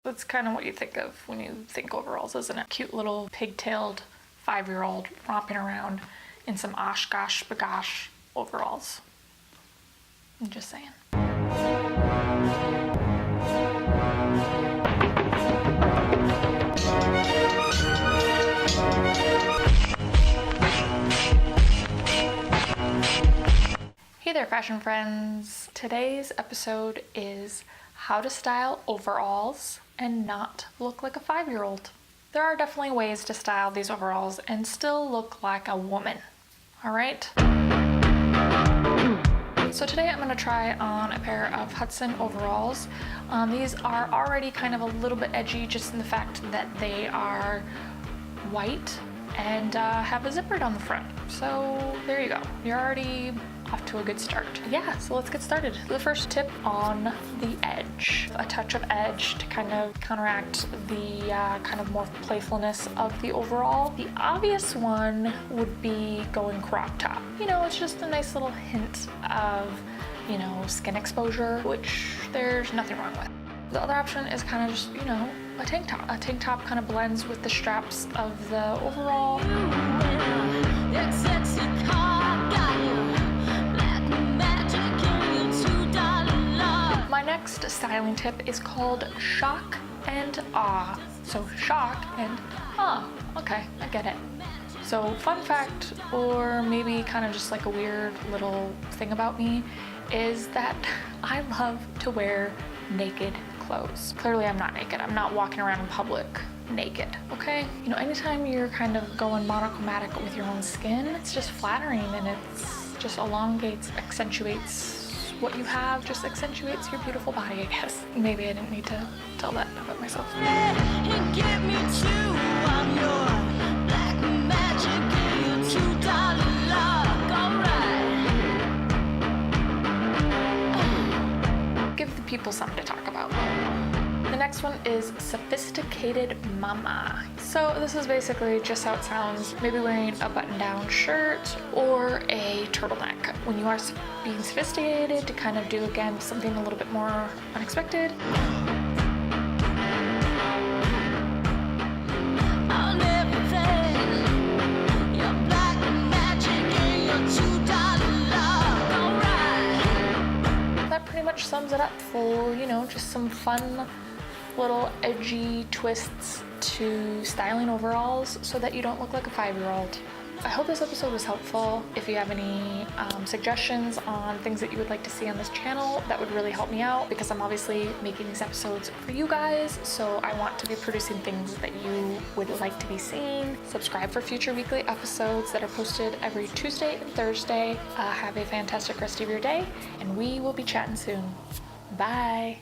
That's kind of what you think of when you think overalls, isn't it? Cute little pigtailed 5-year-old romping around in some osh-gosh bagosh overalls. I'm just saying. Hey there, fashion friends. Today's episode is how to style overalls and not look like a 5-year-old. There are definitely ways to style these overalls and still look like a woman. All right? So today I'm going to try on a pair of Hudson overalls. These are already kind of a little bit edgy just in the fact that they are white and have a zipper down the front. So there you go. You're already off to a good start. Yeah, so let's get started. The first tip on the edge. A touch of edge to kind of counteract the kind of more playfulness of the overall. The obvious one would be going crop top. You know, it's just a nice little hint of, you know, skin exposure, which there's nothing wrong with. The other option is kind of just, you know, a tank top. A tank top kind of blends with the straps of the overall. My next styling tip is called shock and awe. So shock and awe. Okay, I get it. So fun fact, or maybe kind of just like a weird little thing about me, is that I love to wear naked clothes. Clearly I'm not naked. I'm not walking around in public naked, okay? You know, anytime you're kind of going monochromatic with your own skin, it's just flattering and it's just elongates, accentuates what you have, just accentuates your beautiful body, I guess. Maybe I didn't need to tell that about myself. Give the people something to talk about. The next one is sophisticated mama. So this is basically just how it sounds. Maybe wearing a button-down shirt or a turtleneck. When you are being sophisticated, to kind of do, again, something a little bit more unexpected. That pretty much sums it up for, you know, just some fun little edgy twists to styling overalls so that you don't look like a 5-year-old. I hope this episode was helpful. If you have any suggestions on things that you would like to see on this channel, that would really help me out because I'm obviously making these episodes for you guys, so I want to be producing things that you would like to be seeing. Subscribe for future weekly episodes that are posted every Tuesday and Thursday. Have a fantastic rest of your day, and we will be chatting soon. Bye.